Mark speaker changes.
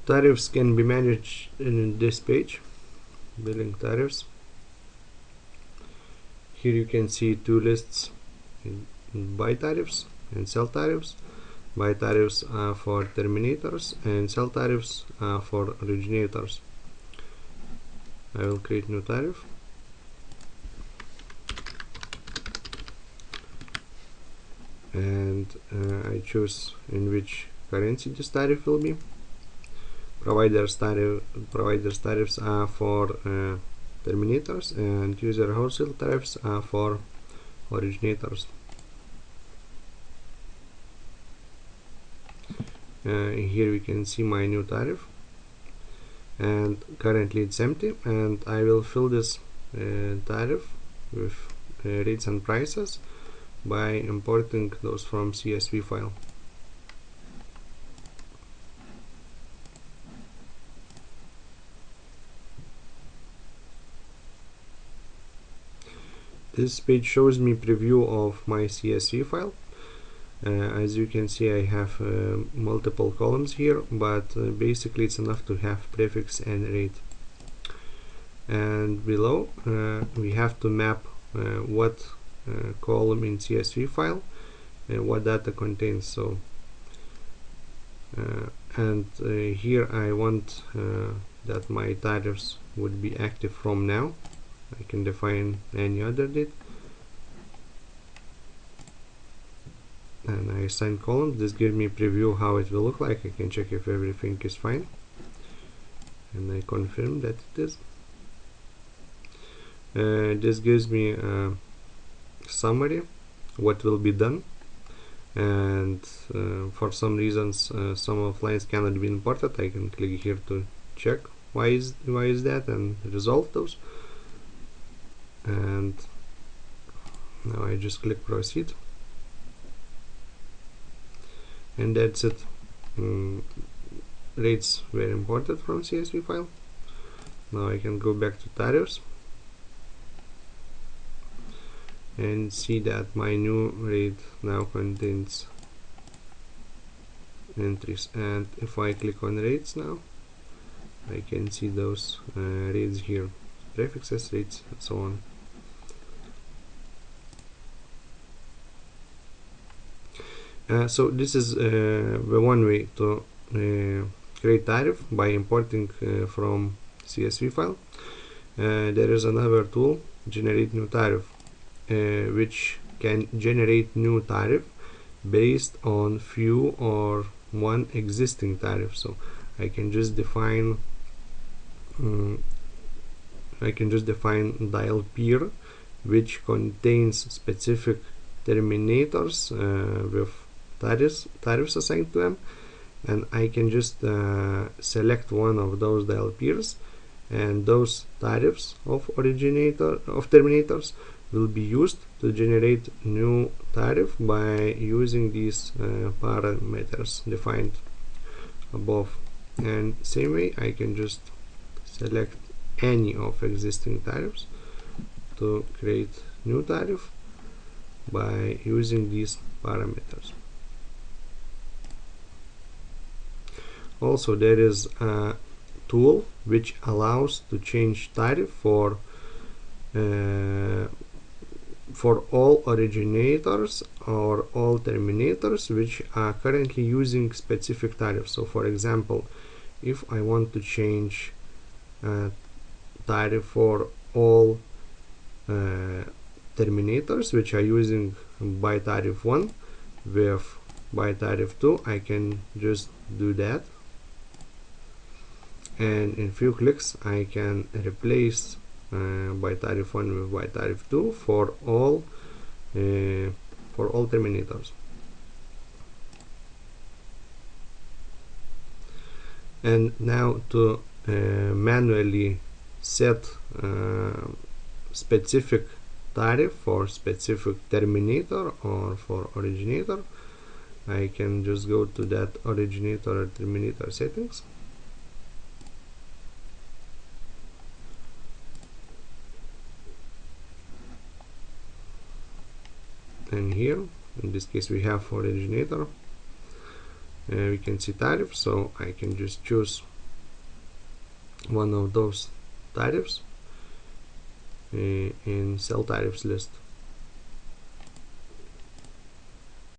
Speaker 1: Tariffs can be managed in this page, billing tariffs. Here you can see two lists: buy tariffs and sell tariffs. Buy tariffs are for terminators and sell tariffs are for originators. I will create new tariff. And I choose in which currency this tariff will be. Providers tariffs are for terminators, and user wholesale tariffs are for originators. Here we can see my new tariff, and currently it's empty, and I will fill this tariff with rates and prices by importing those from CSV file. This page shows me preview of my CSV file. As you can see, I have multiple columns here, but basically it's enough to have prefix and rate. And below we have to map what column in CSV file what data contains. So here I want that my tariffs would be active from now. I can define any other date, and I assign columns. This gives me a preview how it will look like. I can check if everything is fine, and I confirm that it is. This gives me a summary what will be done, and for some reasons some of lines cannot be imported. I can click here to check why is that and resolve those. And now I just click proceed, and that's it. Rates were imported from CSV file. Now I can go back to tariffs and see that my new rate now contains entries, and if I click on rates now, I can see those rates here, prefixes, rates, and so on. So this is the one way to create tariff by importing from CSV file. There is another tool, generate new tariff, which can generate new tariff based on few or one existing tariff. So I can just define dial peer, which contains specific terminators with tariffs assigned to them, and I can just select one of those dial peers, and those tariffs of terminators will be used to generate new tariff by using these parameters defined above. And same way I can just select any of existing tariffs to create new tariff by using these parameters. Also, there is a tool which allows to change tariff for all originators or all terminators which are currently using specific tariffs. So for example, if I want to change tariff for all terminators which are using buy tariff 1 with buy tariff 2, I can just do that, and in few clicks I can replace buy tariff 1 with buy tariff 2 for all terminators. And now to manually set specific tariff for specific terminator or for originator, I can just go to that originator or terminator settings, and here in this case we have originator. We can see tariff, so I can just choose one of those tariffs in cell tariffs list.